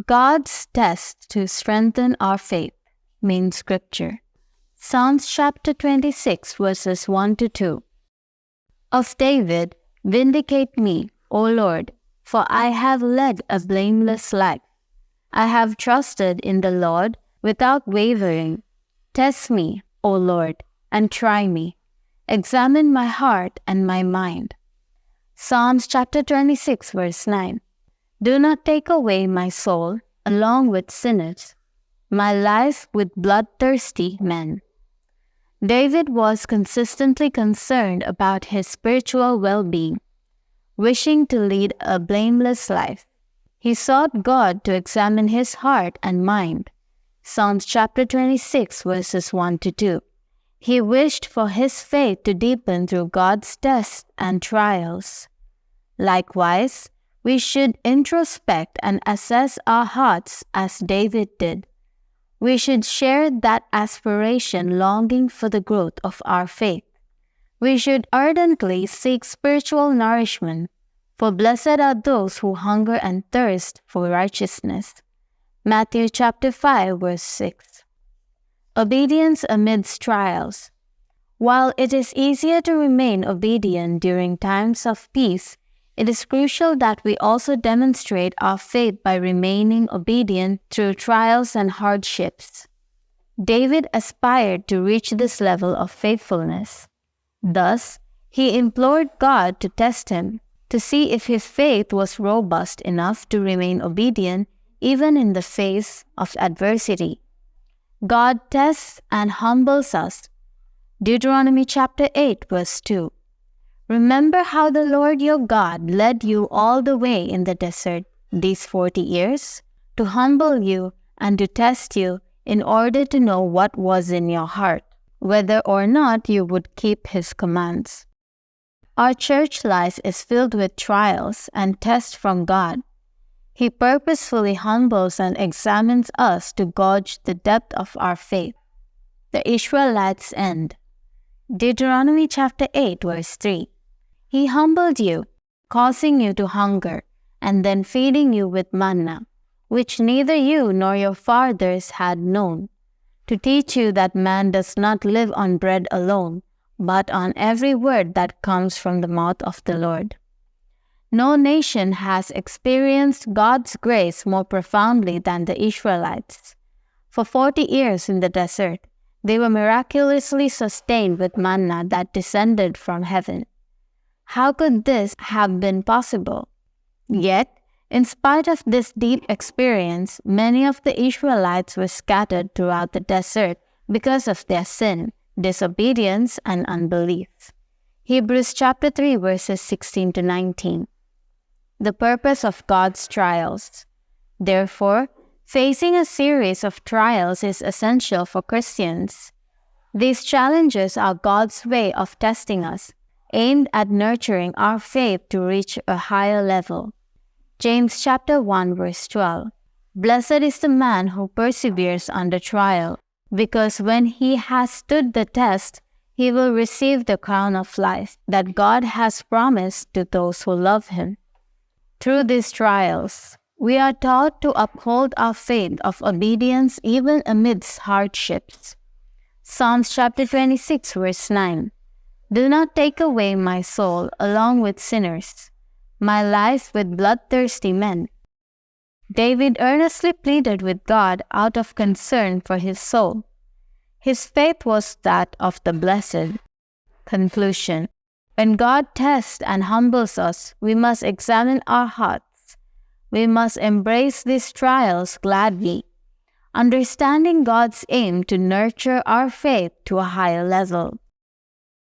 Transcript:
God's test to strengthen our faith. Main scripture. Psalms chapter 26 verses 1 to 2. Of David, vindicate me, O Lord, for I have led a blameless life. I have trusted in the Lord without wavering. Test me, O Lord, and try me. Examine my heart and my mind. Psalms chapter 26 verse 9. Do not take away my soul along with sinners, my life with bloodthirsty men. David was consistently concerned about his spiritual well-being, wishing to lead a blameless life. He sought God to examine his heart and mind. Psalms chapter 26 verses 1 to 2. He wished for his faith to deepen through God's tests and trials. Likewise, we should introspect and assess our hearts as David did. We should share that aspiration, longing for the growth of our faith. We should ardently seek spiritual nourishment, for blessed are those who hunger and thirst for righteousness. Matthew chapter 5 verse 6. Obedience amidst trials. While it is easier to remain obedient during times of peace, it is crucial that we also demonstrate our faith by remaining obedient through trials and hardships. David aspired to reach this level of faithfulness. Thus, he implored God to test him, to see if his faith was robust enough to remain obedient even in the face of adversity. God tests and humbles us. Deuteronomy chapter 8 verse 2. Remember how the Lord your God led you all the way in the desert these 40 years, to humble you and to test you in order to know what was in your heart, whether or not you would keep His commands. Our church life is filled with trials and tests from God. He purposefully humbles and examines us to gauge the depth of our faith. The Israelites End. Deuteronomy chapter 8 verse 3. He humbled you, causing you to hunger, and then feeding you with manna, which neither you nor your fathers had known, to teach you that man does not live on bread alone, but on every word that comes from the mouth of the Lord. No nation has experienced God's grace more profoundly than the Israelites. For 40 years in the desert, they were miraculously sustained with manna that descended from heaven. How could this have been possible? Yet, in spite of this deep experience, many of the Israelites were scattered throughout the desert because of their sin, disobedience, and unbelief. Hebrews chapter 3 verses 16 to 19. The purpose of God's trials. Therefore, facing a series of trials is essential for Christians. These challenges are God's way of testing us, aimed at nurturing our faith to reach a higher level. James chapter 1 verse 12. Blessed is the man who perseveres under trial, because when he has stood the test, he will receive the crown of life that God has promised to those who love Him. Through these trials, we are taught to uphold our faith of obedience even amidst hardships. Psalms chapter 26 verse 9. Do not take away my soul along with sinners, my life with bloodthirsty men. David earnestly pleaded with God out of concern for his soul. His faith was that of the blessed. Conclusion. When God tests and humbles us, we must examine our hearts. We must embrace these trials gladly, understanding God's aim to nurture our faith to a higher level.